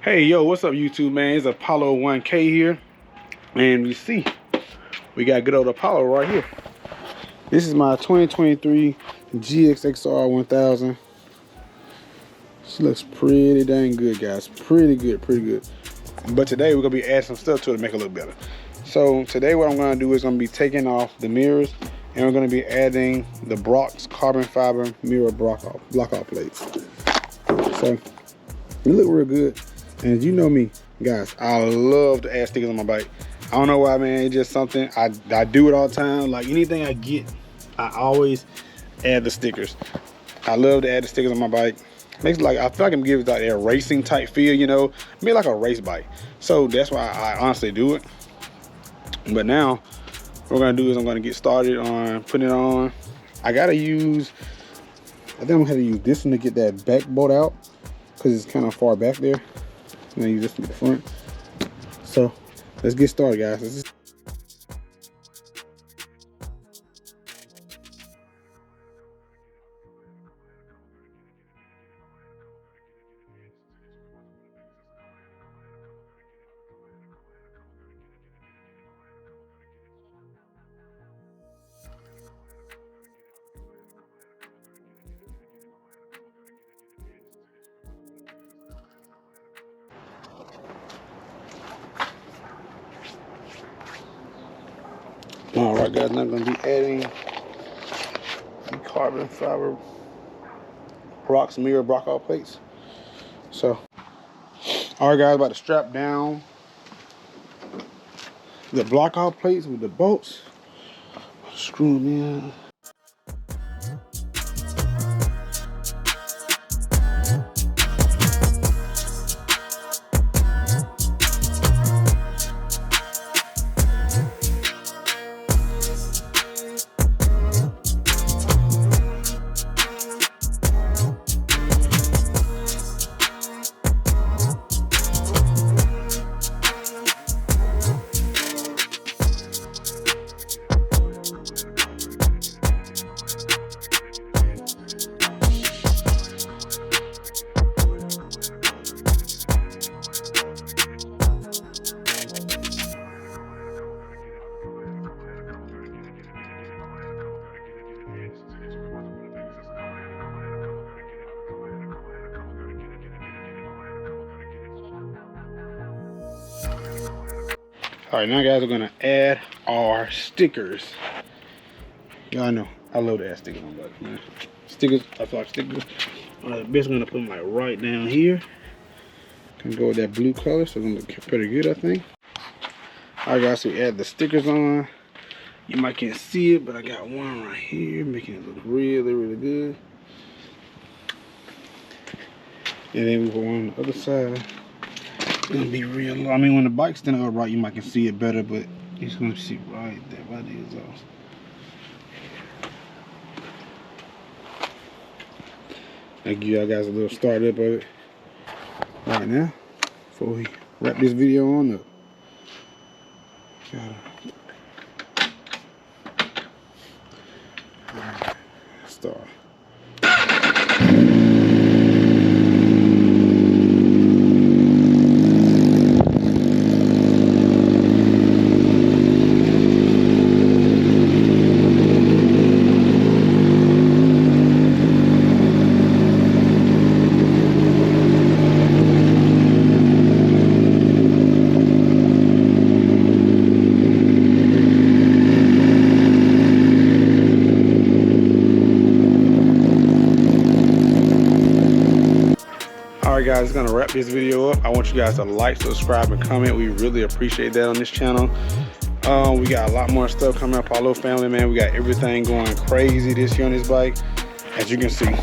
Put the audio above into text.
Hey, yo, what's up, YouTube, man? It's Apollo 1K here. And you see, we got good old Apollo right here. This is my 2023 Gsxr 1000. She looks pretty dang good, guys. Pretty good. But today, we're going to be adding some stuff to it to make it look better. So, today what I'm going to do is going to be taking off the mirrors. And we're going to be adding the Brock's carbon fiber mirror block-off plates. So, they look real good. And you know me, guys, I love to add stickers on my bike. I don't know why, man. It's just something I do it all the time. Like anything I get, I always add the stickers. I love to add the stickers on my bike. Makes like, I feel like I'm giving like a racing type feel, you know, maybe like a race bike. So that's why I honestly do it. But now what we're gonna do is I'm gonna get started on putting it on. I think I'm gonna have to use this one to get that back bolt out because it's kind of far back there. I'm gonna use this from the front. So let's get started, guys. All right, guys, now I'm going to be adding the carbon fiber Brock's mirror block-off plates. So, all right, guys, about to strap down the block-off plates with the bolts. Screw them in. All right, now guys, we're gonna add our stickers. Y'all know I love to add stickers on bikes, man. Stickers, I feel like stickers. Basically gonna put them like right down here. Gonna go with that blue color, so it's gonna look pretty good, I think. All right, guys, so we add the stickers on. You might can't see it, but I got one right here, making it look really good. And then we put one on the other side. It's gonna be real low. I mean, when the bike's standing upright, you might can see it better, but it's gonna see right there by the exhaust. I'll give y'all guys a little startup of it right now before we wrap this video on up. Start. Alright guys, it's gonna wrap this video up. I want you guys to like, subscribe, and comment. We really appreciate that on this channel. We got a lot more stuff coming up. Our little family, man, we got everything going crazy this year on this bike, as you can see.